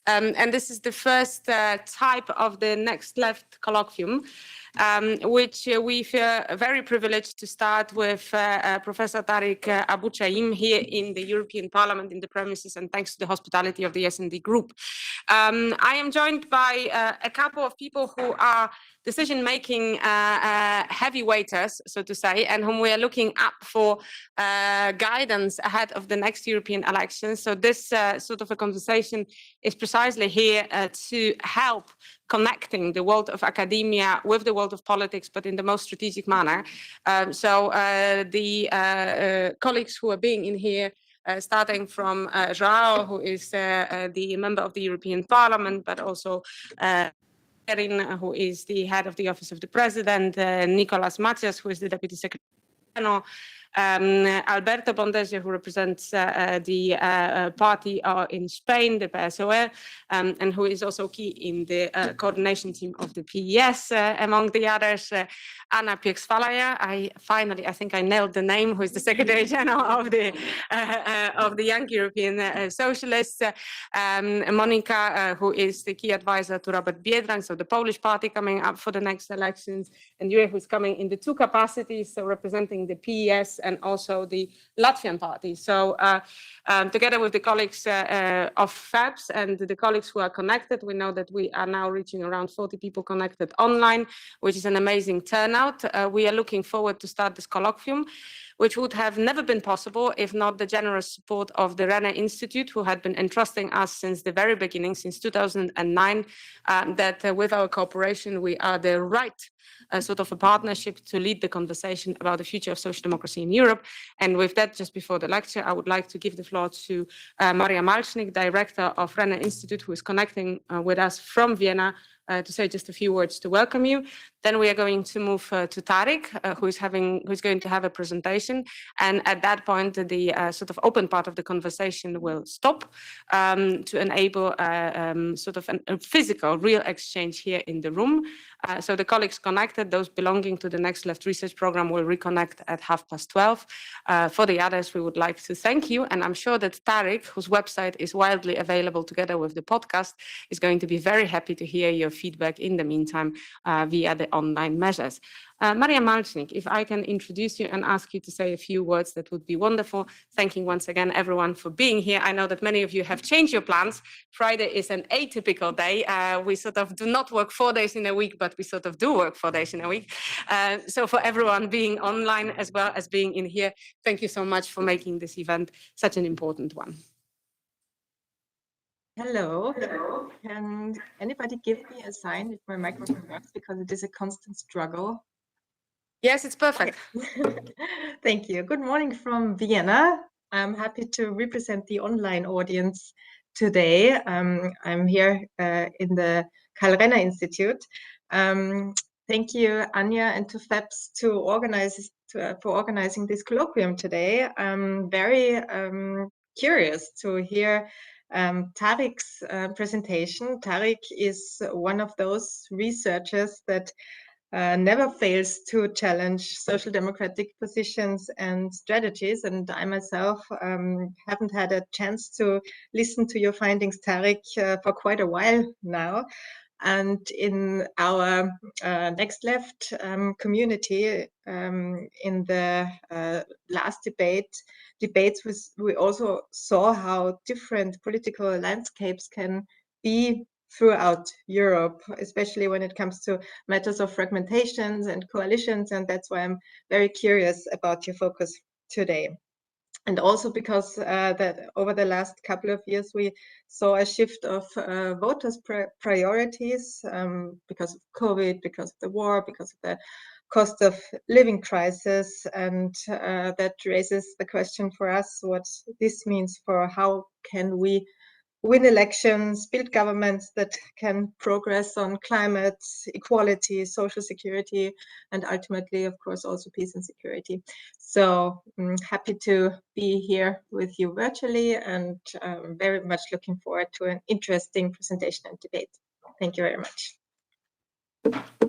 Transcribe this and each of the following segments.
And this is the first type of the Next Left colloquium, which we feel very privileged to start with Professor Tarik Abou-Chadi here in the European Parliament in the premises, and thanks to the hospitality of the S&D Group. I am joined by a couple of people who are decision-making heavyweighters, so to say, and whom we are looking up for guidance ahead of the next European elections. So this sort of a conversation is precisely here to help connecting the world of academia with the world of politics, but in the most strategic manner. So the colleagues who are being in here, starting from João, who is the member of the European Parliament, but also who is the head of the Office of the President, Nicolas Matias, who is the Deputy Secretary General, Alberto Bondesio, who represents the party in Spain, the PSOE, and who is also key in the coordination team of the PES, among the others. Anna Pieksvalaya, I think I nailed the name, who is the Secretary General of the Young European Socialists. Monica, who is the key advisor to Robert Biedroń, so the Polish party coming up for the next elections, and Jure, who's coming in the two capacities, so representing the PES and also the Latvian party. So together with the colleagues of FEPS and the colleagues who are connected, we know that we are now reaching around 40 people connected online, which is an amazing turnout. We are looking forward to start this colloquium, which would have never been possible if not the generous support of the Renner Institute, who had been entrusting us since the very beginning, since 2009, that with our cooperation, we are the right sort of a partnership to lead the conversation about the future of social democracy in Europe. And with that, just before the lecture, I would like to give the floor to Maria Maltschnig, Director of Renner Institute, who is connecting with us from Vienna, to say just a few words to welcome you. Then we are going to move to Tarik, who's going to have a presentation. And at that point, the sort of open part of the conversation will stop to enable sort of a physical, real exchange here in the room. So the colleagues connected, those belonging to the Next Left research program, will reconnect at 12:30. For the others, we would like to thank you. And I'm sure that Tarik, whose website is widely available together with the podcast, is going to be very happy to hear your feedback in the meantime via the online measures. Maria Maltschnig, if I can introduce you and ask you to say a few words, that would be wonderful. Thanking once again everyone for being here. I know that many of you have changed your plans. Friday is an atypical day. We sort of do not work 4 days in a week, but we sort of do work 4 days in a week. So for everyone being online as well as being in here, thank you so much for making this event such an important one. Hello. Can anybody give me a sign if my microphone works, because it is a constant struggle? Yes, it's perfect. Thank you. Good morning from Vienna. I'm happy to represent the online audience today. I'm here in the Renner Institute. Thank you, Ania, and to FEPS for organizing this colloquium today. I'm very curious to hear Tarik's presentation. Tarik is one of those researchers that never fails to challenge social democratic positions and strategies. And I myself haven't had a chance to listen to your findings, Tarik, for quite a while now. And in our Next Left community, in the last debates, we also saw how different political landscapes can be throughout Europe, especially when it comes to matters of fragmentations and coalitions. And that's why I'm very curious about your focus today. And also because that over the last couple of years, we saw a shift of voters' priorities because of COVID, because of the war, because of the cost of living crisis. And that raises the question for us, what this means for how can we win elections, build governments that can progress on climate, equality, social security, and ultimately, of course, also peace and security. So I'm happy to be here with you virtually, and very much looking forward to an interesting presentation and debate. Thank you very much.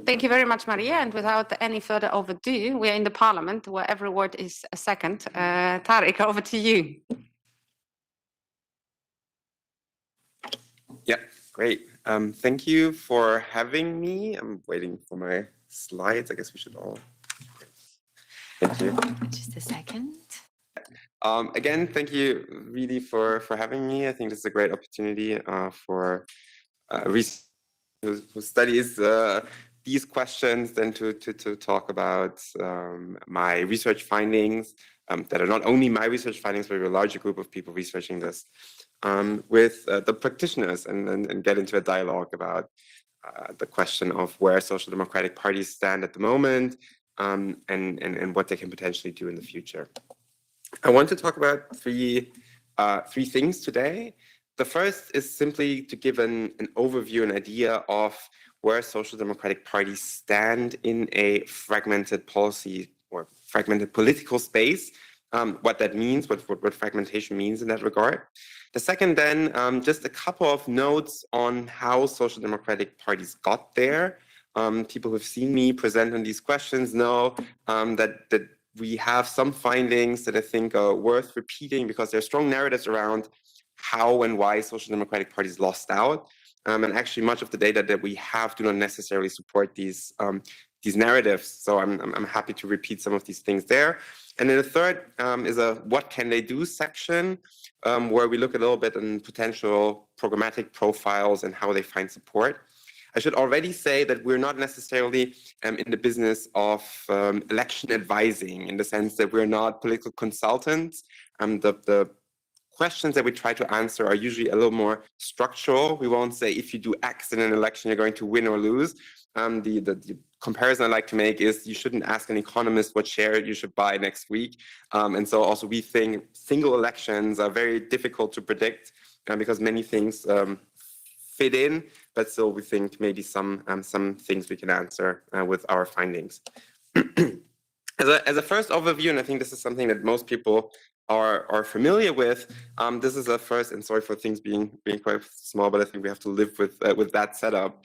Thank you very much, Maria. And without any further overdue, we are in the Parliament where every word is a second. Tarik, over to you. Yeah, Great. Thank you for having me. I'm waiting for my slides. I guess we should all. Thank you. Just a second. Again, thank you really for having me. I think this is a great opportunity for research who studies these questions, then to talk about my research findings that are not only my research findings, but a larger group of people researching this with the practitioners and get into a dialogue about the question of where social democratic parties stand at the moment and what they can potentially do in the future. I want to talk about three things today. The first is simply to give an overview, an idea of where social democratic parties stand in a fragmented policy or fragmented political space, what that means, what fragmentation means in that regard. The second then, just a couple of notes on how social democratic parties got there. People who've seen me present on these questions know that we have some findings that I think are worth repeating because there are strong narratives around how and why social democratic parties lost out. And actually much of the data that we have do not necessarily support these narratives. So I'm happy to repeat some of these things there. And then the third is a what can they do section, where we look a little bit on potential programmatic profiles and how they find support. I should already say that we're not necessarily in the business of election advising, in the sense that we're not political consultants. The questions that we try to answer are usually a little more structural. We won't say if you do X in an election, you're going to win or lose. The comparison I like to make is you shouldn't ask an economist what share you should buy next week. And so also we think single elections are very difficult to predict because many things fit in, but still we think maybe some things we can answer with our findings. As a first overview, and I think this is something that most people are familiar with, this is a first, and sorry for things being quite small, but I think we have to live with that setup.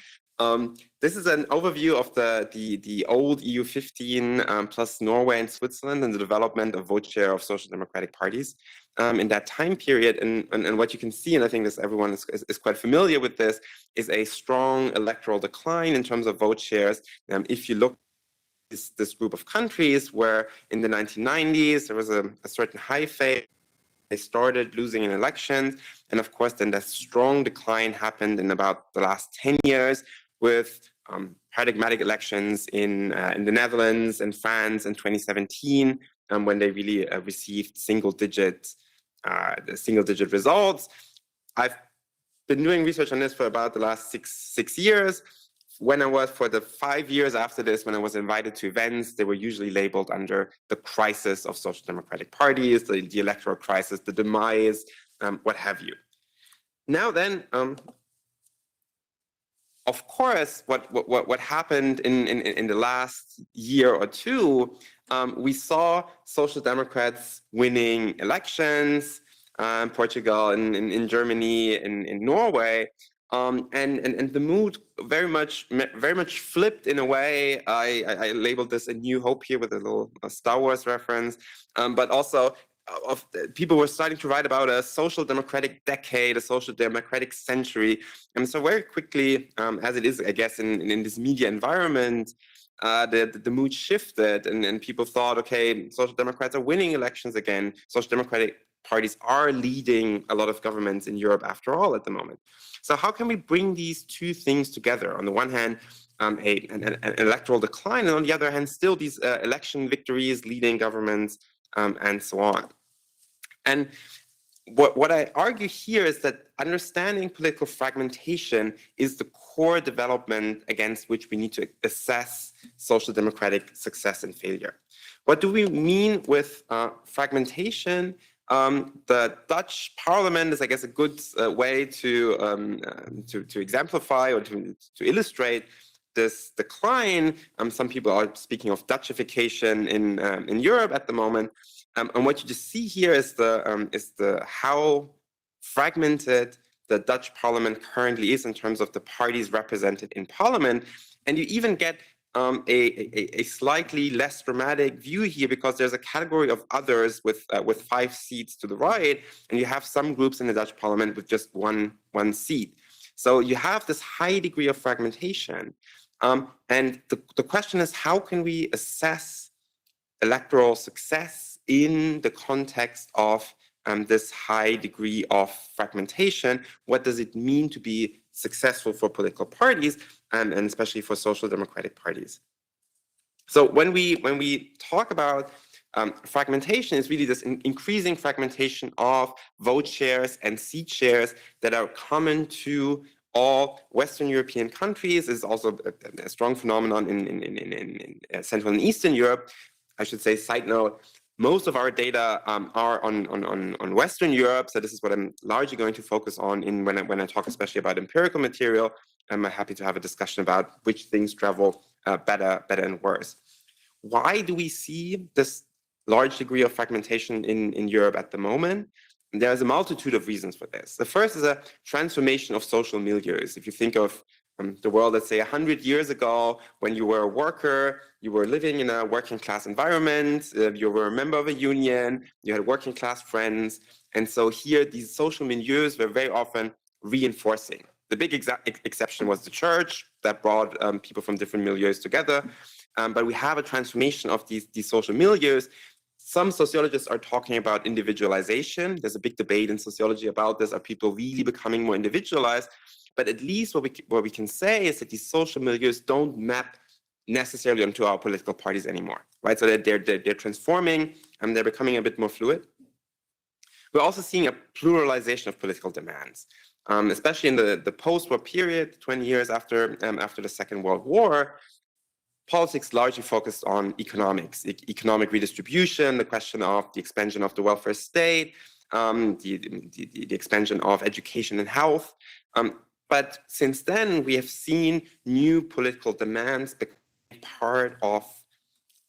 This is an overview of the old EU 15 plus Norway and Switzerland and the development of vote share of social democratic parties in that time period. And what you can see, and I think this everyone is quite familiar with this, is a strong electoral decline in terms of vote shares. If you look at this group of countries where in the 1990s there was a certain high phase, they started losing in elections, and of course then that strong decline happened in about the last 10 years with paradigmatic elections in the Netherlands and France in 2017, when they really received single-digit results. I've been doing research on this for about the last six years. When I was, for the 5 years after this, when I was invited to events, they were usually labeled under the crisis of social democratic parties, the electoral crisis, the demise, what have you. Now then, of course, what happened in the last year or two, we saw social democrats winning elections, Portugal, in Germany, in Norway, and the mood very much flipped in a way. I labeled this a new hope here with a little Star Wars reference, but also people were starting to write about a social democratic decade, a social democratic century. And so very quickly, as it is, I guess, in this media environment, the mood shifted and people thought, okay, social democrats are winning elections again. Social democratic parties are leading a lot of governments in Europe after all at the moment. So how can we bring these two things together? On the one hand, an electoral decline, and on the other hand, still these election victories, leading governments, and so on. And what I argue here is that understanding political fragmentation is the core development against which we need to assess social democratic success and failure. What do we mean with fragmentation? The Dutch parliament is, I guess, a good way to exemplify or to illustrate this decline. Some people are speaking of Dutchification in Europe at the moment. And what you just see here is how fragmented the Dutch parliament currently is in terms of the parties represented in parliament. And you even get a slightly less dramatic view here because there's a category of others with 5 seats to the right, and you have some groups in the Dutch parliament with just one seat. So you have this high degree of fragmentation. And the question is, how can we assess electoral success in the context of this high degree of fragmentation? What does it mean to be successful for political parties, and especially for social democratic parties? So when we talk about fragmentation, is really this increasing fragmentation of vote shares and seat shares that are common to all Western European countries. Is also a strong phenomenon in Central and Eastern Europe. I should say, side note, most of our data are on Western Europe. So this is what I'm largely going to focus on when I talk especially about empirical material. I'm happy to have a discussion about which things travel better and worse. Why do we see this large degree of fragmentation in Europe at the moment? There's a multitude of reasons for this. The first is a transformation of social milieus. If you think of the world, let's say 100 years ago, when you were a worker, you were living in a working class environment, you were a member of a union, you had working class friends. And so here, these social milieus were very often reinforcing. The big exception was the church that brought people from different milieus together. But we have a transformation of these social milieus. Some sociologists are talking about individualization. There's a big debate in sociology about this. Are people really becoming more individualized? But at least what we can say is that these social milieus don't map necessarily onto our political parties anymore, right? So that they're transforming and they're becoming a bit more fluid. We're also seeing a pluralization of political demands, especially in the post-war period, 20 years after the Second World War. Politics largely focused on economics, economic redistribution, the question of the expansion of the welfare state, the expansion of education and health. But since then, we have seen new political demands become part of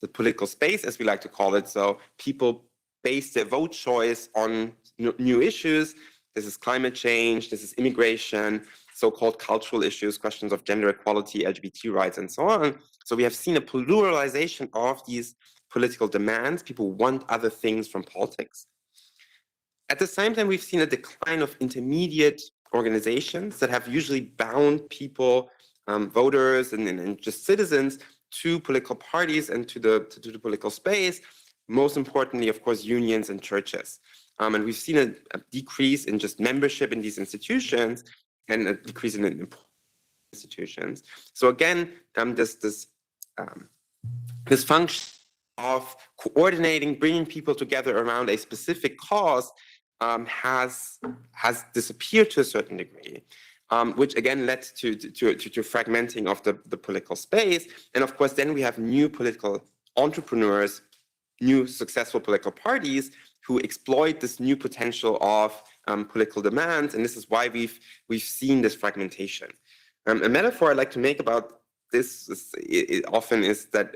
the political space, as we like to call it. So people base their vote choice on new issues. This is climate change, this is immigration, so-called cultural issues, questions of gender equality, LGBT rights, and so on. So we have seen a pluralization of these political demands. People want other things from politics. At the same time, we've seen a decline of intermediate organizations that have usually bound people, voters, and just citizens to political parties and to the political space. Most importantly, of course, unions and churches. And we've seen a decrease in just membership in these institutions and a decrease in institutions. So again, this function of coordinating, bringing people together around a specific cause has disappeared to a certain degree, which again led to fragmenting of the political space. And of course, then we have new political entrepreneurs, new successful political parties who exploit this new potential of political demands, and this is why we've seen this fragmentation. A metaphor I like to make about this often is that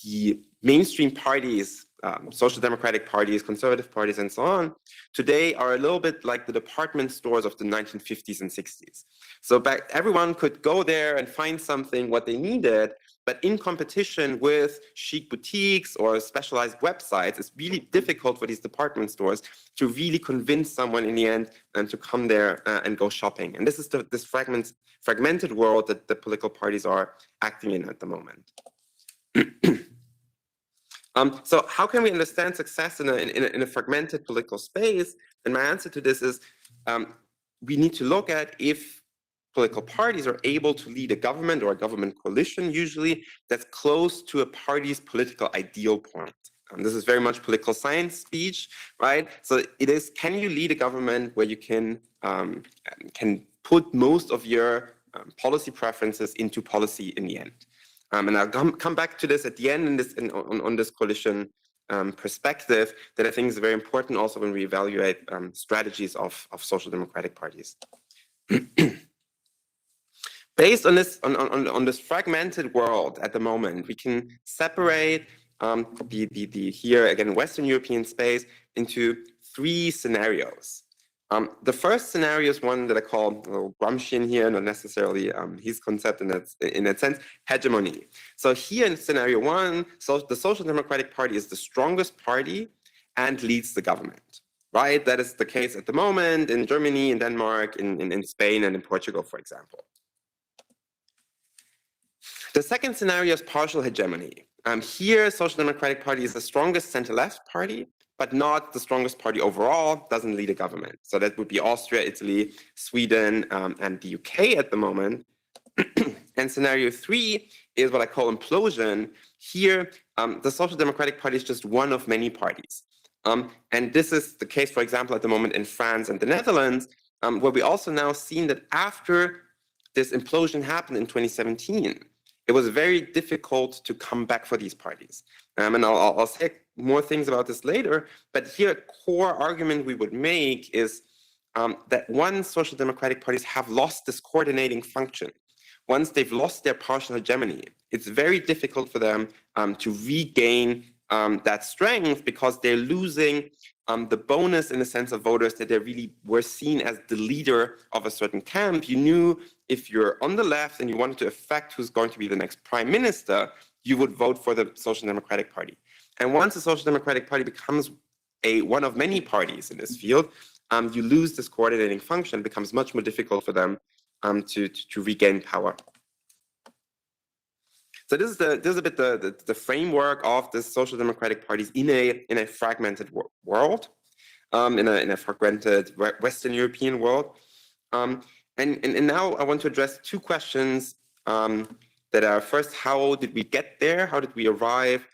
the mainstream parties, social democratic parties, conservative parties, and so on, today are a little bit like the department stores of the 1950s and 60s. So everyone could go there and find something what they needed, but in competition with chic boutiques or specialized websites, it's really difficult for these department stores to really convince someone in the end to come there and go shopping. And this is this fragmented world that the political parties are acting in at the moment. So how can we understand success in a fragmented political space? And my answer to this is we need to look at if political parties are able to lead a government or a government coalition, usually, that's close to a party's political ideal point. This is very much political science speech, right? So it is, can you lead a government where you can put most of your policy preferences into policy in the end? And I'll come back to this at the end on this coalition perspective that I think is very important also when we evaluate strategies of social democratic parties. Based on this fragmented world at the moment, we can separate the here again Western European space into three scenarios. The first scenario is one that I call Gramscian here, not necessarily his concept in that sense, hegemony. So here in scenario one, the Social Democratic Party is the strongest party and leads the government, right? That is the case at the moment in Germany, in Denmark, in Spain, and in Portugal, for example. The second scenario is partial hegemony. Here, Social Democratic Party is the strongest center-left party, but not the strongest party overall, doesn't lead a government. So that would be Austria, Italy, Sweden, and the UK at the moment. And scenario 3 is what I call implosion. Here, the Social Democratic Party is just one of many parties. And this is the case, for example, at the moment in France and the Netherlands, where we also now seen that after this implosion happened in 2017, it was very difficult to come back for these parties. And I'll say more things about this later, but here a core argument we would make is that once Social Democratic parties have lost this coordinating function, once they've lost their partial hegemony, it's very difficult for them to regain that strength, because they're losing the bonus in the sense of voters that they really were seen as the leader of a certain camp. You knew if you're on the left and you wanted to affect who's going to be the next prime minister, you would vote for the Social Democratic Party. And once the Social Democratic Party becomes one of many parties in this field, you lose this coordinating function. It becomes much more difficult for them to regain power. So this is a bit the framework of the Social Democratic parties in a fragmented world, in a fragmented Western European world. And now I want to address two questions that are: first, how did we get there? How did we arrive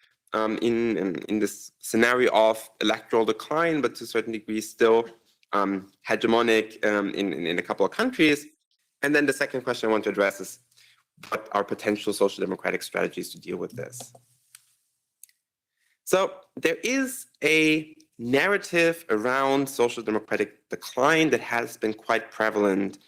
in this scenario of electoral decline, but to a certain degree still hegemonic in a couple of countries? And then the second question I want to address is, what are potential social democratic strategies to deal with this? So there is a narrative around social democratic decline that has been quite prevalent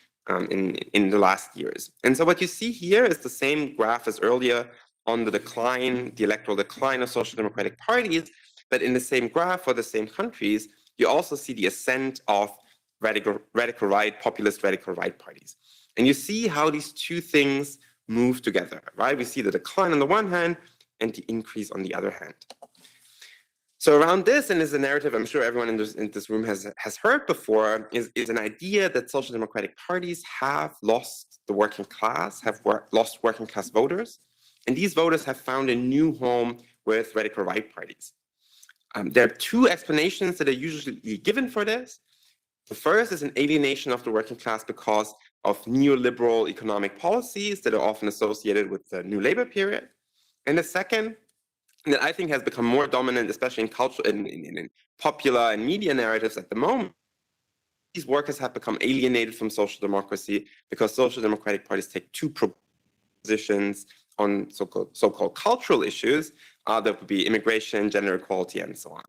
in the last years. And so what you see here is the same graph as earlier on the decline, the electoral decline of social democratic parties, but in the same graph for the same countries, you also see the ascent of radical right, populist radical right parties. And you see how these two things move together, right? We see the decline on the one hand and the increase on the other hand. So around this, and is a narrative I'm sure everyone in this room has heard before, is an idea that social democratic parties have lost the working class, lost working class voters, and these voters have found a new home with radical right parties. There are two explanations that are usually given for this. The first is an alienation of the working class because of neoliberal economic policies that are often associated with the New Labour period. And the second, that I think has become more dominant, especially in culture, in popular and media narratives at the moment, these workers have become alienated from social democracy because social democratic parties take two positions on so-called cultural issues. That would be immigration, gender equality, and so on.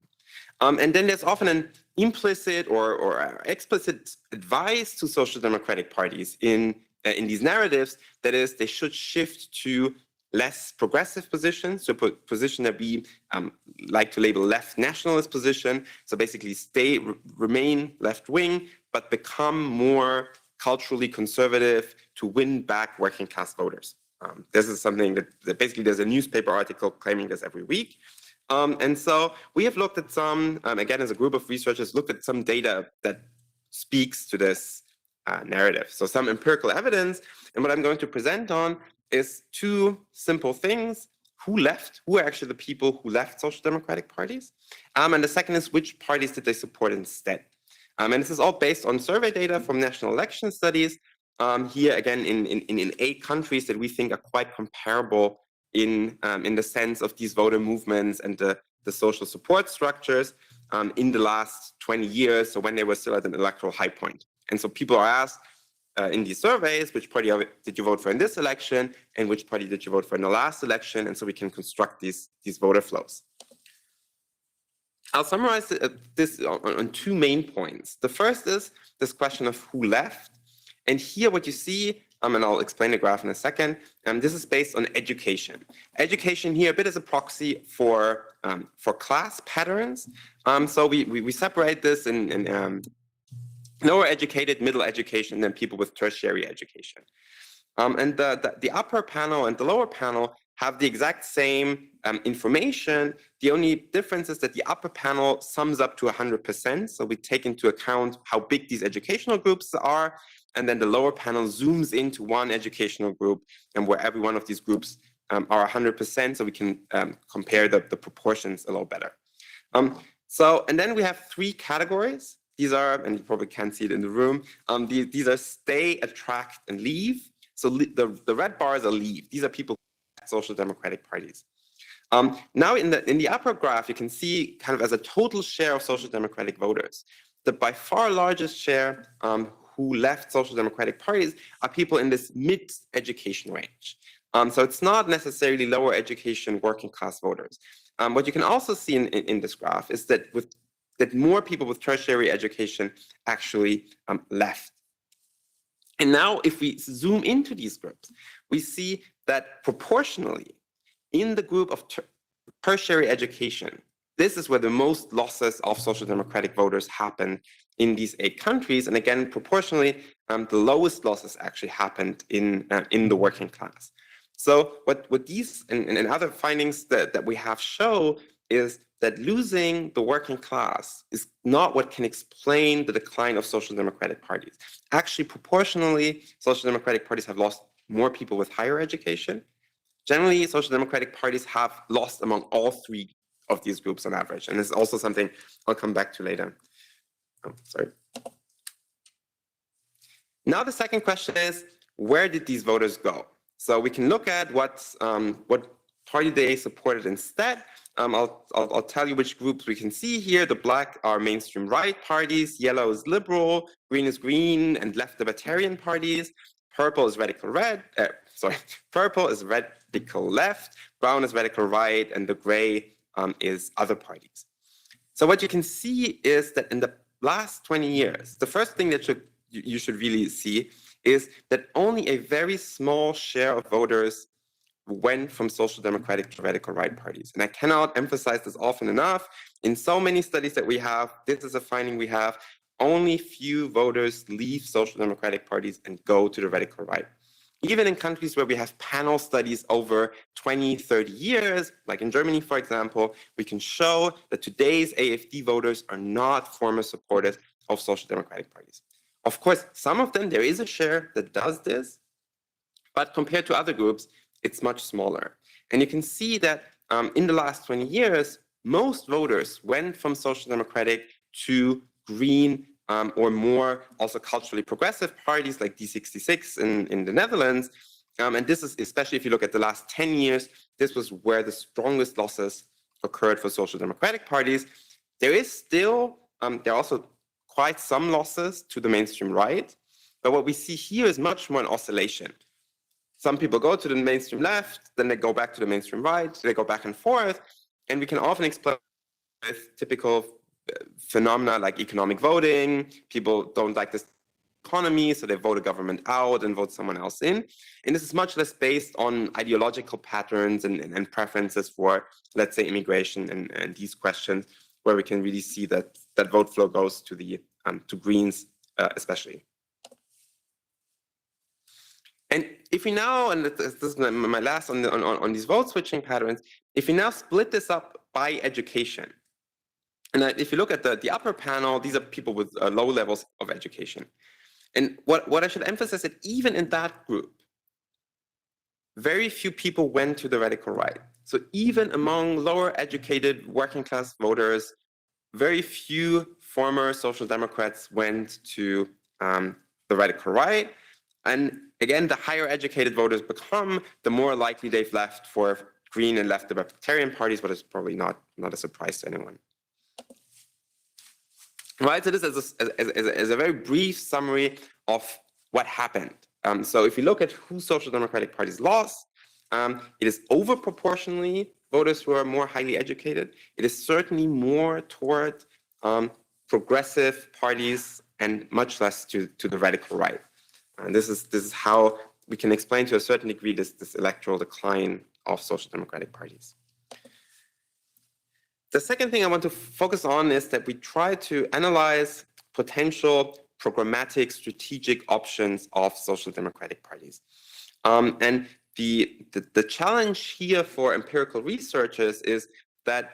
And then there's often an implicit or explicit advice to social democratic parties in these narratives, that is, they should shift to less progressive positions, so position that we like to label left nationalist position. So basically remain left-wing, but become more culturally conservative to win back working class voters. This is something that basically there's a newspaper article claiming this every week. And so we have looked at some, again, as a group of researchers, looked at some data that speaks to this narrative. So some empirical evidence, and what I'm going to present on is two simple things: who left, who are actually the people who left social democratic parties, and the second is which parties did they support instead. And this is all based on survey data from national election studies. Here again in 8 countries that we think are quite comparable in the sense of these voter movements and the social support structures in the last 20 years, so when they were still at an electoral high point. And so people are asked in these surveys, which party did you vote for in this election, and which party did you vote for in the last election, and so we can construct these voter flows. I'll summarize this on 2 main points. The first is this question of who left. And here what you see, and I'll explain the graph in a second, this is based on education. Education here a bit as a proxy for class patterns. So we separate this in lower educated, middle education, than people with tertiary education. And the upper panel and the lower panel have the exact same information. The only difference is that the upper panel sums up to 100%. So we take into account how big these educational groups are. And then the lower panel zooms into one educational group and where every one of these groups are 100%. So we can compare the proportions a little better. And then we have 3 categories. These are, and you probably can't see it in the room, these are stay, attract, and leave. So the red bars are leave. These are people who elect social democratic parties. Now in the upper graph, you can see kind of as a total share of social democratic voters, the by far largest share who left social democratic parties are people in this mid-education range. So it's not necessarily lower education working class voters. What you can also see in this graph is that more people with tertiary education actually left. And now if we zoom into these groups, we see that proportionally in the group of tertiary education, this is where the most losses of social democratic voters happen in these 8 countries. And again, proportionally, the lowest losses actually happened in the working class. So what these and other findings that we have show is that losing the working class is not what can explain the decline of social democratic parties. Actually, proportionally, social democratic parties have lost more people with higher education. Generally, social democratic parties have lost among all 3 of these groups on average. And this is also something I'll come back to later. Oh, sorry. Now the second question is, where did these voters go? So we can look at what party they supported instead. I'll tell you which groups we can see here. The black are mainstream right parties, yellow is liberal, green is green and left libertarian parties, purple is radical red, purple is radical left, brown is radical right, and the gray is other parties. So what you can see is that in the last 20 years, the first thing that you should really see is that only a very small share of voters went from social democratic to radical right parties. And I cannot emphasize this often enough. In so many studies that we have, this is a finding we have, only few voters leave social democratic parties and go to the radical right. Even in countries where we have panel studies over 20, 30 years, like in Germany, for example, we can show that today's AfD voters are not former supporters of social democratic parties. Of course, some of them, there is a share that does this, but compared to other groups, it's much smaller. And you can see that in the last 20 years, most voters went from social democratic to green or more also culturally progressive parties like D66 in the Netherlands. And this is, especially if you look at the last 10 years, this was where the strongest losses occurred for social democratic parties. There is still, there are also quite some losses to the mainstream right, but what we see here is much more an oscillation. Some people go to the mainstream left, then they go back to the mainstream right, they go back and forth, and we can often explain with typical phenomena like economic voting. People don't like this economy, so they vote a government out and vote someone else in. And this is much less based on ideological patterns and preferences for, let's say, immigration and these questions, where we can really see that vote flow goes to the to Greens especially. And if we now, and this is my last on these vote switching patterns, if we now split this up by education, and if you look at the upper panel, these are people with low levels of education. And what I should emphasize is that even in that group, very few people went to the radical right. So even among lower educated working class voters, very few former social democrats went to the radical right. And again, the higher educated voters become, the more likely they've left for green and left libertarian parties, but it's probably not a surprise to anyone. Right, so this is a very brief summary of what happened. So if you look at who social democratic parties lost, it is over proportionally voters who are more highly educated. It is certainly more toward progressive parties and much less to the radical right. And this is how we can explain to a certain degree this electoral decline of social democratic parties. The second thing I want to focus on is that we try to analyze potential programmatic strategic options of social democratic parties. And the challenge here for empirical researchers is that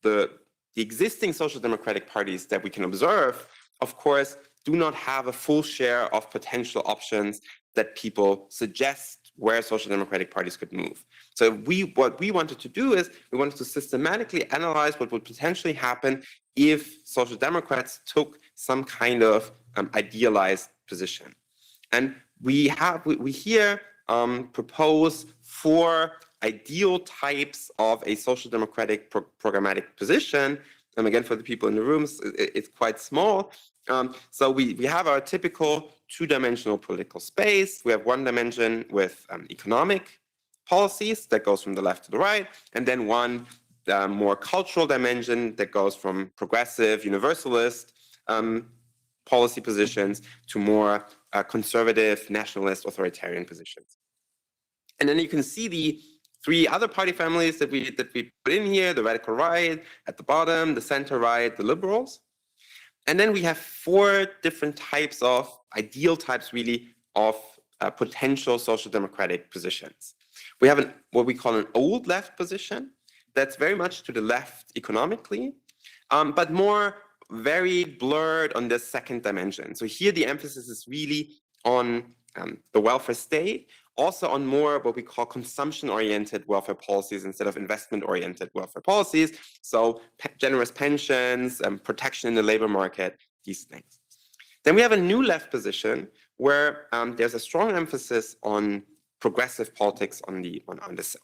the existing social democratic parties that we can observe, of course, do not have a full share of potential options that people suggest where social democratic parties could move. So what we wanted to do is we wanted to systematically analyze what would potentially happen if social democrats took some kind of idealized position. And we here propose 4 ideal types of a social democratic programmatic position. And again, for the people in the rooms, it's quite small. So we have our typical 2-dimensional political space. We have 1 dimension with economic policies that goes from the left to the right, and then 1 more cultural dimension that goes from progressive, universalist policy positions to more conservative, nationalist, authoritarian positions. And then you can see the 3 other party families that we put in here: the radical right at the bottom, the center right, the liberals. And then we have 4 different types of, ideal types really, of potential social democratic positions. We have what we call an old left position that's very much to the left economically, but more very blurred on the 2nd dimension. So here the emphasis is really on the welfare state, also on more what we call consumption-oriented welfare policies instead of investment-oriented welfare policies. So generous pensions, protection in the labor market, these things. Then we have a new left position where there's a strong emphasis on progressive politics on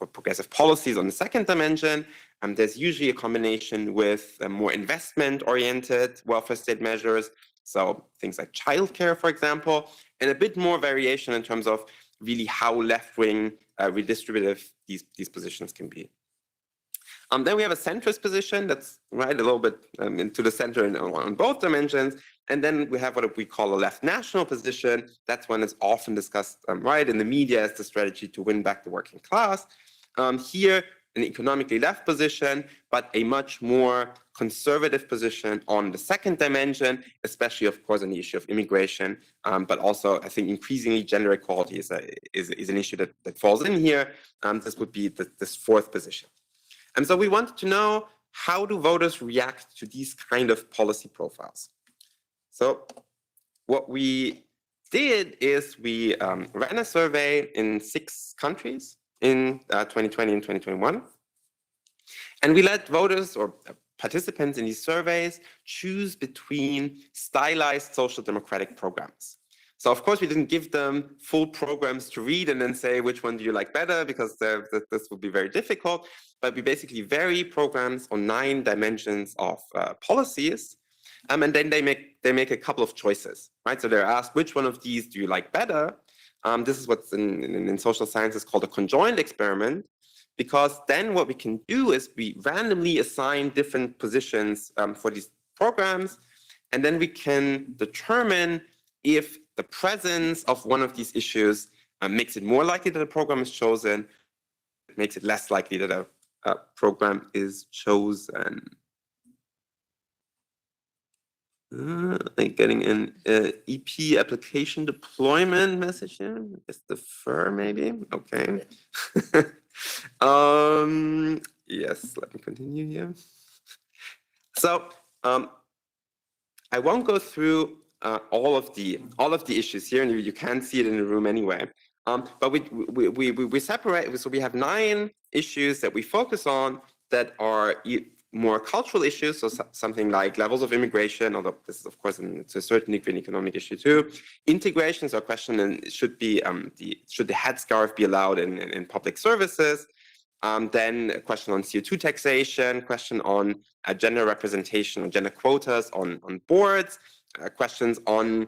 or progressive policies on the 2nd dimension. There's usually a combination with more investment-oriented welfare state measures, so things like childcare, for example, and a bit more variation in terms of really how left-wing redistributive these positions can be. Then we have a centrist position that's right a little bit into the center on both dimensions. And then we have what we call a left national position. That's one that's often discussed right in the media as the strategy to win back the working class. Here, an economically left position, but a much more conservative position on the 2nd dimension, especially, of course, on the issue of immigration, but also, I think, increasingly gender equality is an issue that falls in here. This would be this 4th position. And so we wanted to know, how do voters react to these kind of policy profiles? So what we did is we ran a survey in 6 countries in 2020 and 2021. And we let voters or participants in these surveys choose between stylized social democratic programs. So of course, we didn't give them full programs to read and then say, which one do you like better? Because this would be very difficult. But we basically vary programs on 9 dimensions of policies. And then they make a couple of choices, right? So they're asked, which one of these do you like better? This is what's in social sciences called a conjoined experiment, because then what we can do is we randomly assign different positions for these programs, and then we can determine if the presence of one of these issues makes it more likely that a program is chosen, makes it less likely that a program is chosen. Like getting an EP application deployment message here. It's the FER maybe. Okay. Yes, let me continue here. So I won't go through all of the issues here, and you can see it in the room anyway. But we separate. So we have 9 issues that we focus on that are more cultural issues, so something like levels of immigration, although this is of course to a certain degree an economic issue too. Integration is a question, and should the headscarf be allowed in public services? Then a question on CO2 taxation, question on gender representation or gender quotas on boards, questions on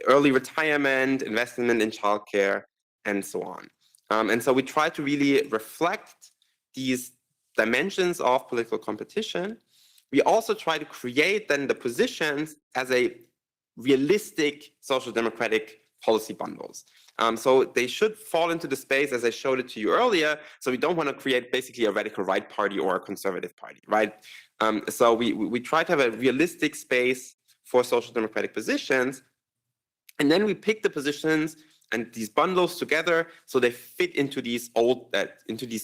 early retirement, investment in childcare, and so on. And so we try to really reflect these dimensions of political competition. We also try to create then the positions as a realistic social democratic policy bundles. So they should fall into the space as I showed it to you earlier. So we don't want to create basically a radical right party or a conservative party, right? So we try to have a realistic space for social democratic positions. And then we pick the positions and these bundles together, so they fit into these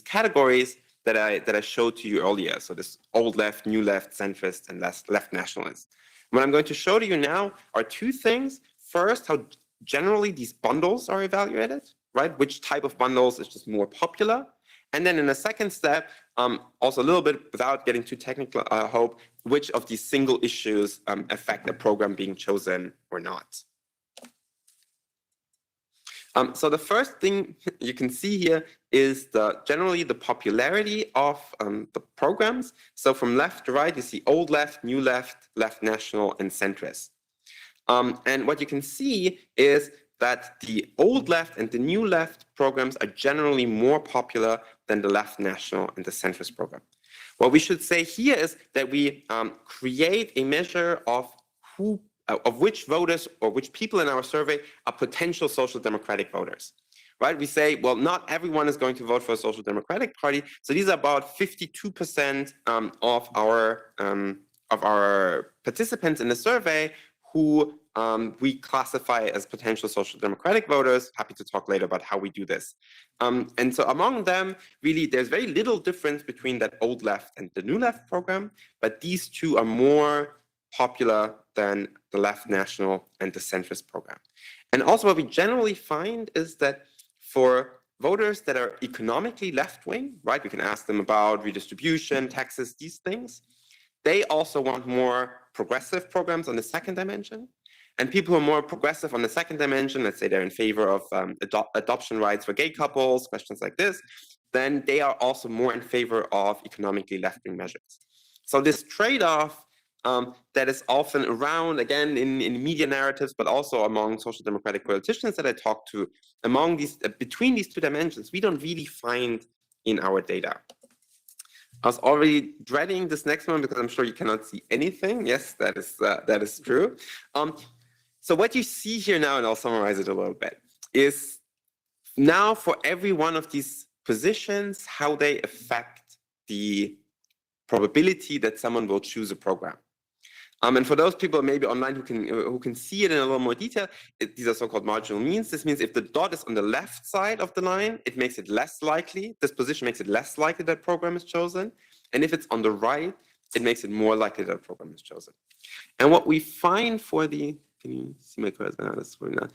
categories that I showed to you earlier. So this old left, new left, centrist, and left nationalist. What I'm going to show to you now are two things. First, how generally these bundles are evaluated, right? Which type of bundles is just more popular. And then in a second step, also a little bit without getting too technical, I hope, which of these single issues affect the program being chosen or not. So the first thing you can see here is generally the popularity of the programs. So from left to right, you see old left, new left, left national, and centrist. And what you can see is that the old left and the new left programs are generally more popular than the left national and the centrist program. What we should say here is that we create a measure of which voters or which people in our survey are potential social democratic voters, right? We say, well, not everyone is going to vote for a social democratic party. So these are about 52% of our participants in the survey who we classify as potential social democratic voters. Happy to talk later about how we do this. And so among them, really, there's very little difference between that old left and the new left program, but these two are more popular than the left national and the centrist program. And also what we generally find is that for voters that are economically left-wing, right, we can ask them about redistribution, taxes, these things, they also want more progressive programs on the second dimension. And people who are more progressive on the second dimension, let's say they're in favor of adoption rights for gay couples, questions like this, then they are also more in favor of economically left-wing measures. So this trade-off that is often around, again, in media narratives, but also among social democratic politicians that I talk to, among these, between these two dimensions, we don't really find in our data. I was already dreading this next one because I'm sure you cannot see anything. Yes, that is true. So what you see here now, and I'll summarize it a little bit, is now for every one of these positions, how they affect the probability that someone will choose a program. And for those people maybe online who can see it in a little more detail, these are so-called marginal means. This means if the dot is on the left side of the line, it makes it less likely. This position makes it less likely that program is chosen. And if it's on the right, it makes it more likely that a program is chosen. And what we find for the, can you see my cursor now? This is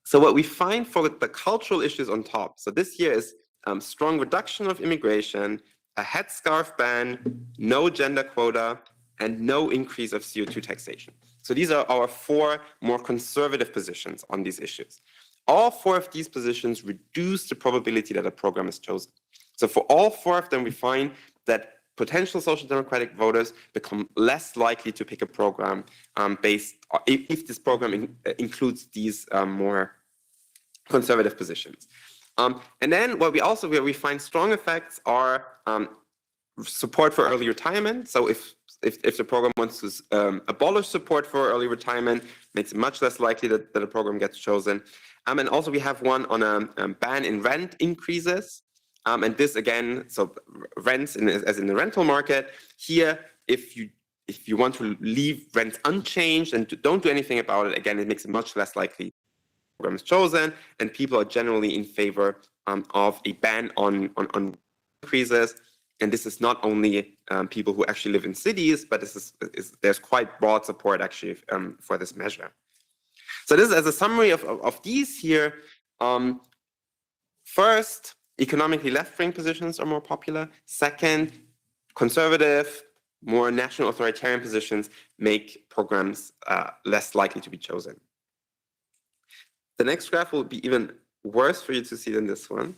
so what we find for the cultural issues on top. So this here is strong reduction of immigration, a headscarf ban, no gender quota, and no increase of CO2 taxation. So these are our four more conservative positions on these issues. All four of these positions reduce the probability that a program is chosen. So for all four of them, we find that potential social democratic voters become less likely to pick a program if this program includes these more conservative positions. And then what where we find strong effects are support for early retirement. So if the program wants to abolish support for early retirement, makes it much less likely that a program gets chosen. And also we have one on a ban in rent increases. And this again, so rents as in the rental market. Here, if you want to leave rents unchanged and don't do anything about it, again, it makes it much less likely the program is chosen. And people are generally in favor of a ban on increases. And this is not only people who actually live in cities, but there's quite broad support actually for this measure. So this is as a summary of these here. First, economically left-wing positions are more popular. Second, conservative, more national authoritarian positions make programs less likely to be chosen. The next graph will be even worse for you to see than this one.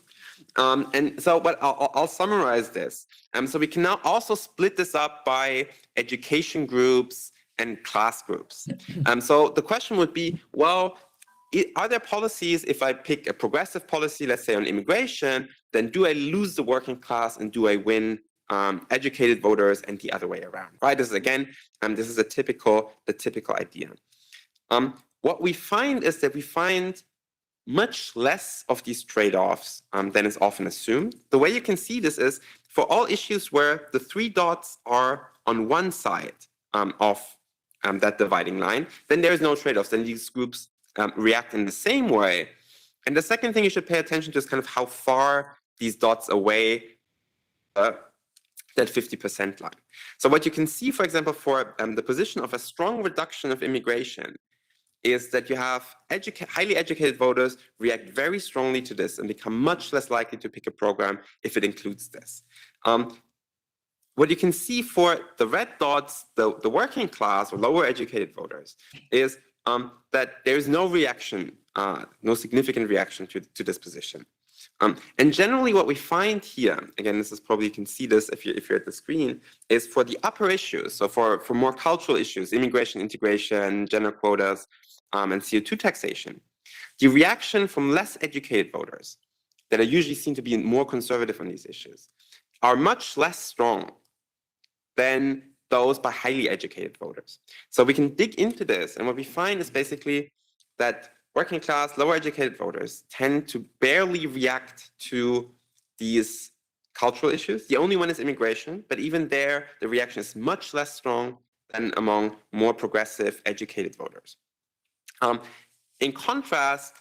And so, but I'll summarize this. So we can now also split this up by education groups and class groups. So the question would be, well, are there policies, if I pick a progressive policy, let's say on immigration, then do I lose the working class and do I win educated voters and the other way around, right? This is again, this is the typical idea. What we find is that we find much less of these trade-offs than is often assumed. The way you can see this is for all issues where the three dots are on one side of that dividing line, then there is no trade-offs. Then these groups react in the same way And the second thing you should pay attention to is kind of how far these dots away that 50% line. So what you can see, for example, for the position of a strong reduction of immigration is that you have highly educated voters react very strongly to this and become much less likely to pick a program if it includes this. What you can see for the red dots, the working class or lower educated voters, is that there is no reaction, no significant reaction to this position. And generally what we find here, again, this is probably, you can see this if you're at the screen, is for the upper issues, so for more cultural issues, immigration, integration, gender quotas, and CO2 taxation, the reaction from less educated voters that are usually seen to be more conservative on these issues are much less strong than those by highly educated voters. So we can dig into this, and what we find is basically that working class, lower educated voters tend to barely react to these cultural issues. The only one is immigration, but even there, the reaction is much less strong than among more progressive educated voters. In contrast,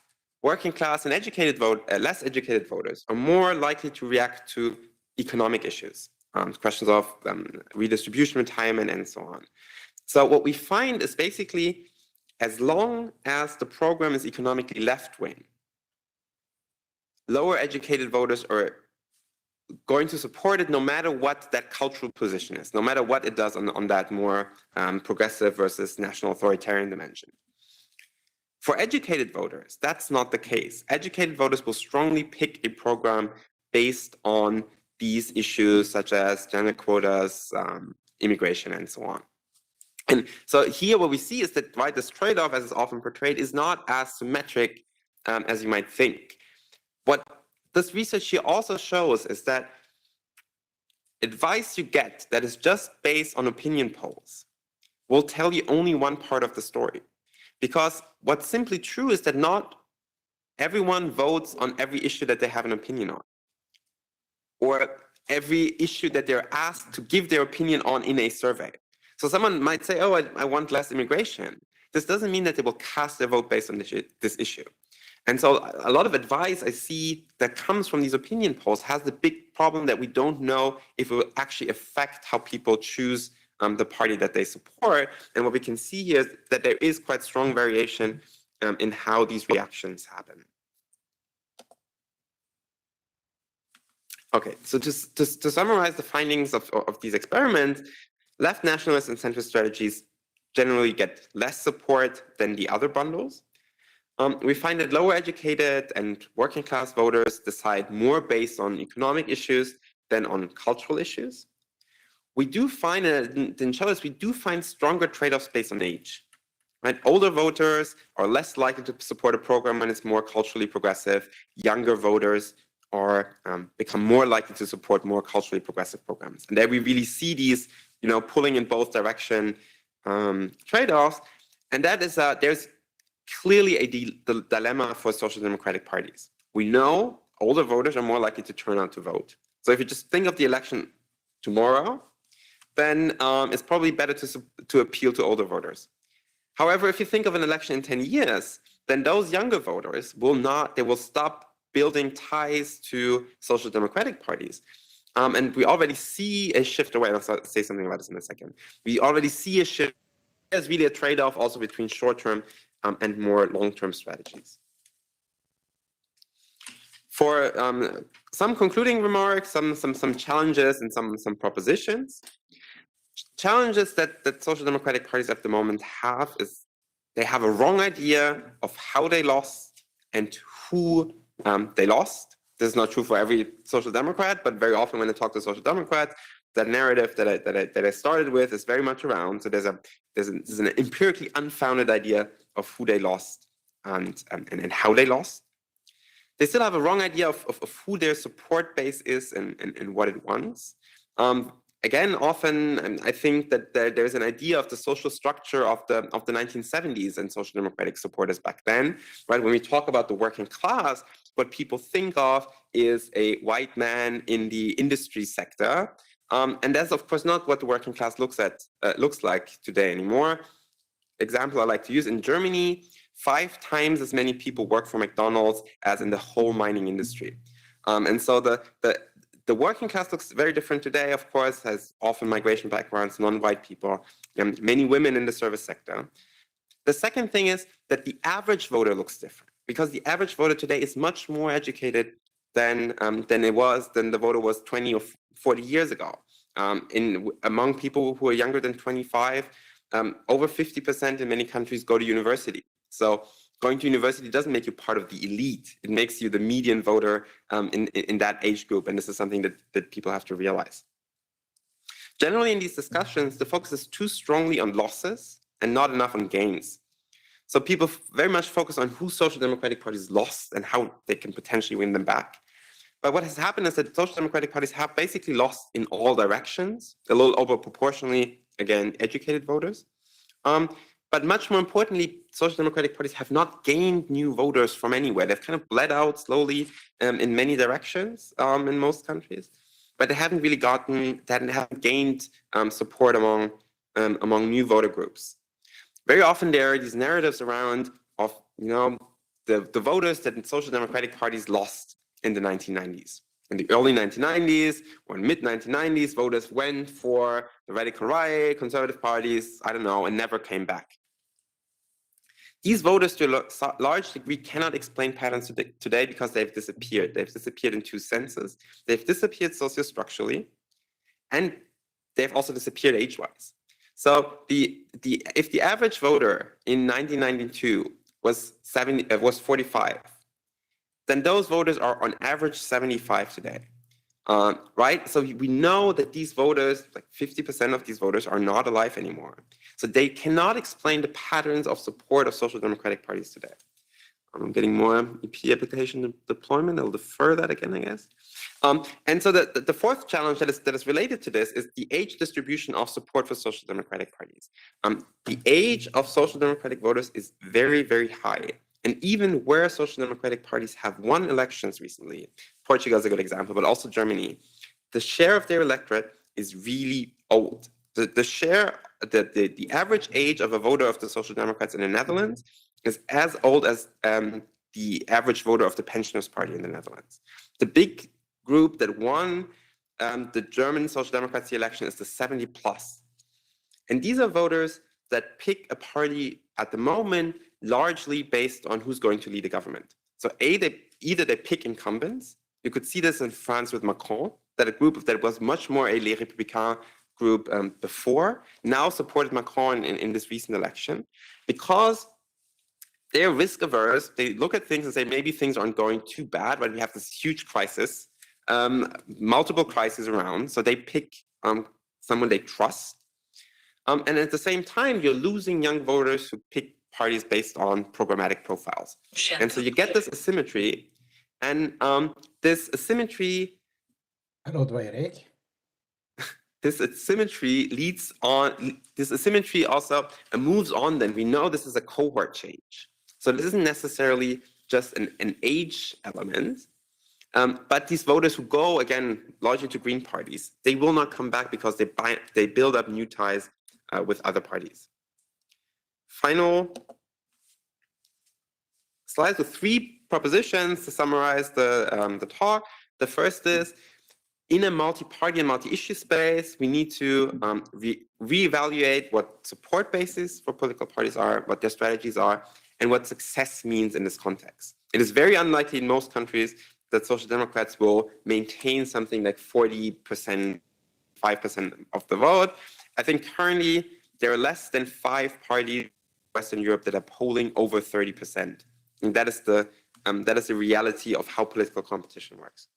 working class and less educated voters are more likely to react to economic issues, questions of redistribution, retirement, and so on. So what we find is basically, as long as the program is economically left-wing, lower educated voters are going to support it no matter what that cultural position is, no matter what it does on that more progressive versus national authoritarian dimension. For educated voters, that's not the case. Educated voters will strongly pick a program based on these issues such as gender quotas, immigration, and so on. And so here what we see is that, right, this trade-off, as is often portrayed, is not as symmetric as you might think. What this research here also shows is that advice you get that is just based on opinion polls will tell you only one part of the story. Because what's simply true is that not everyone votes on every issue that they have an opinion on, or every issue that they're asked to give their opinion on in a survey. So someone might say, oh, I want less immigration. This doesn't mean that they will cast their vote based on this issue. And so a lot of advice I see that comes from these opinion polls has the big problem that we don't know if it will actually affect how people choose the party that they support. And what we can see here is that there is quite strong variation in how these reactions happen. Okay, so just to summarize the findings of these experiments, left nationalist and centrist strategies generally get less support than the other bundles. We find that lower educated and working class voters decide more based on economic issues than on cultural issues. We do find, in Chalice, we do find stronger trade-offs based on age. Right? Older voters are less likely to support a program when it's more culturally progressive. Younger voters are become more likely to support more culturally progressive programs. And there we really see these, pulling in both direction trade-offs. And that is, there's clearly the dilemma for social democratic parties. We know older voters are more likely to turn out to vote. So if you just think of the election tomorrow, then it's probably better to appeal to older voters. However, if you think of an election in 10 years, then those younger voters will stop building ties to social democratic parties. And we already see a shift away. I'll say something about this in a second. We already see a shift. There's really a trade-off also between short-term and more long-term strategies. For some concluding remarks, some challenges and some propositions. Challenges that social democratic parties at the moment have is they have a wrong idea of how they lost and who they lost. This is not true for every social democrat, but very often when I talk to social democrats, that narrative that I started with is very much around. So there's an empirically unfounded idea of who they lost and how they lost. They still have a wrong idea of who their support base is and what it wants. Again, often I think that there's an idea of the social structure of the 1970s and social democratic supporters back then, right? When we talk about the working class, what people think of is a white man in the industry sector. And that's, of course, not what the working class looks like today anymore. Example I like to use, in Germany, 5 times as many people work for McDonald's as in the whole mining industry. And so the working class looks very different today, of course, has often migration backgrounds, non-white people, many women in the service sector. The second thing is that the average voter looks different, because the average voter today is much more educated than the voter was 20 or 40 years ago. Among people who are younger than 25, over 50% in many countries go to university. So going to university doesn't make you part of the elite. It makes you the median voter in that age group, and this is something that people have to realize. Generally, in these discussions, the focus is too strongly on losses and not enough on gains. So people very much focus on who social democratic parties lost and how they can potentially win them back. But what has happened is that social democratic parties have basically lost in all directions, a little over proportionally, again, educated voters. But much more importantly, social democratic parties have not gained new voters from anywhere. They've kind of bled out slowly in many directions in most countries, but they haven't really haven't gained support among new voter groups. Very often there are these narratives around of, the voters that social democratic parties lost in the 1990s. In the early 1990s or mid-1990s, voters went for the radical right, conservative parties, I don't know, and never came back. These voters, to a large degree, cannot explain patterns today because they've disappeared. They've disappeared in two senses. They've disappeared sociostructurally, and they've also disappeared age-wise. So if the average voter in 1992 was 45, then those voters are on average 75 today, right? So we know that these voters, like 50% of these voters, are not alive anymore. So they cannot explain the patterns of support of social democratic parties today. I'm getting more EP application deployment. I'll defer that again, I guess. And so the fourth challenge that is related to this is the age distribution of support for social democratic parties. The age of social democratic voters is very, very high. And even where social democratic parties have won elections recently, Portugal is a good example, but also Germany, the share of their electorate is really old. The average age of a voter of the Social Democrats in the Netherlands is as old as the average voter of the Pensioners Party in the Netherlands. The big group that won the German Social Democracy election is the 70 plus. And these are voters that pick a party at the moment largely based on who's going to lead the government. So either they pick incumbents. You could see this in France with Macron, that a group that was much more a Les Républicains group before, now supported Macron in this recent election, because they're risk averse. They look at things and say, maybe things aren't going too bad, but we have this huge crisis, multiple crises around. So they pick someone they trust. And at the same time, you're losing young voters who pick parties based on programmatic profiles. And so you get this asymmetry. And this asymmetry also moves on. Then we know this is a cohort change. So this isn't necessarily just an age element, but these voters who go, again, largely to Green parties, they will not come back because they build up new ties with other parties. Final slides with 3 propositions to summarize the talk. The first is, in a multi-party and multi-issue space, we need to reevaluate what support bases for political parties are, what their strategies are, and what success means in this context. It is very unlikely in most countries that Social Democrats will maintain something like 40%, 5% of the vote. I think currently there are less than 5 parties in Western Europe that are polling over 30%. And that is the reality of how political competition works.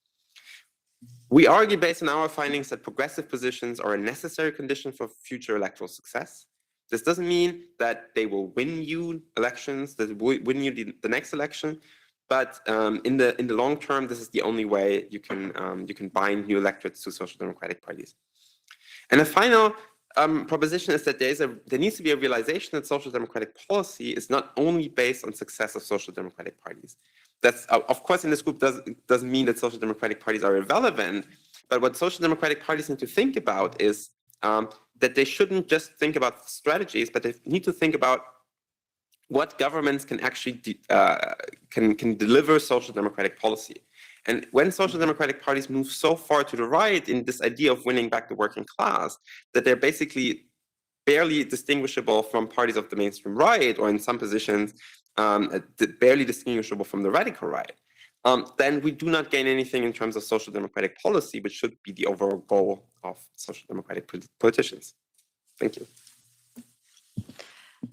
We argue based on our findings that progressive positions are a necessary condition for future electoral success. This doesn't mean that they will win you elections, that will win you the next election, but in the long term, this is the only way you can bind new electorates to social democratic parties. And the final proposition is that there needs to be a realization that social democratic policy is not only based on success of social democratic parties. That's, of course, in this group doesn't mean that social democratic parties are irrelevant, but what social democratic parties need to think about is that they shouldn't just think about strategies, but they need to think about what governments can actually can deliver social democratic policy. And when social democratic parties move so far to the right in this idea of winning back the working class, that they're basically barely distinguishable from parties of the mainstream right, or in some positions, barely distinguishable from the radical right, then we do not gain anything in terms of social democratic policy, which should be the overall goal of social democratic politicians. Thank you.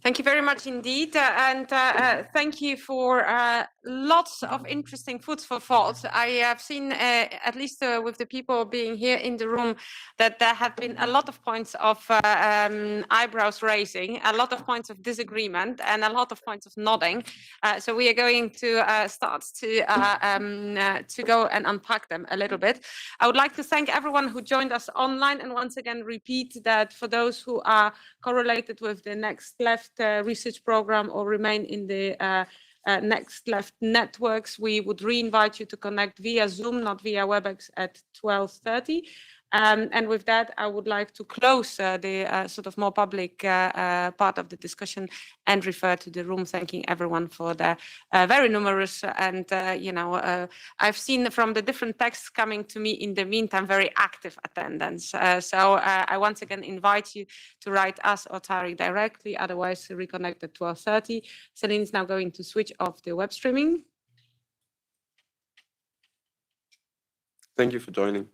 Thank you very much indeed, and thank you for lots of interesting foods for thought. I have seen, at least with the people being here in the room, that there have been a lot of points of eyebrows raising, a lot of points of disagreement, and a lot of points of nodding. So we are going to start to go and unpack them a little bit. I would like to thank everyone who joined us online, and once again repeat that for those who are correlated with the Next Left research program or remain in the Next Left networks, we would re-invite you to connect via Zoom, not via WebEx, at 12:30. And with that, I would like to close the sort of more public part of the discussion and refer to the room, thanking everyone for the very numerous and, I've seen from the different texts coming to me in the meantime, very active attendance. So I once again invite you to write us or Tarik directly, otherwise reconnect at 12:30. Céline is now going to switch off the web streaming. Thank you for joining.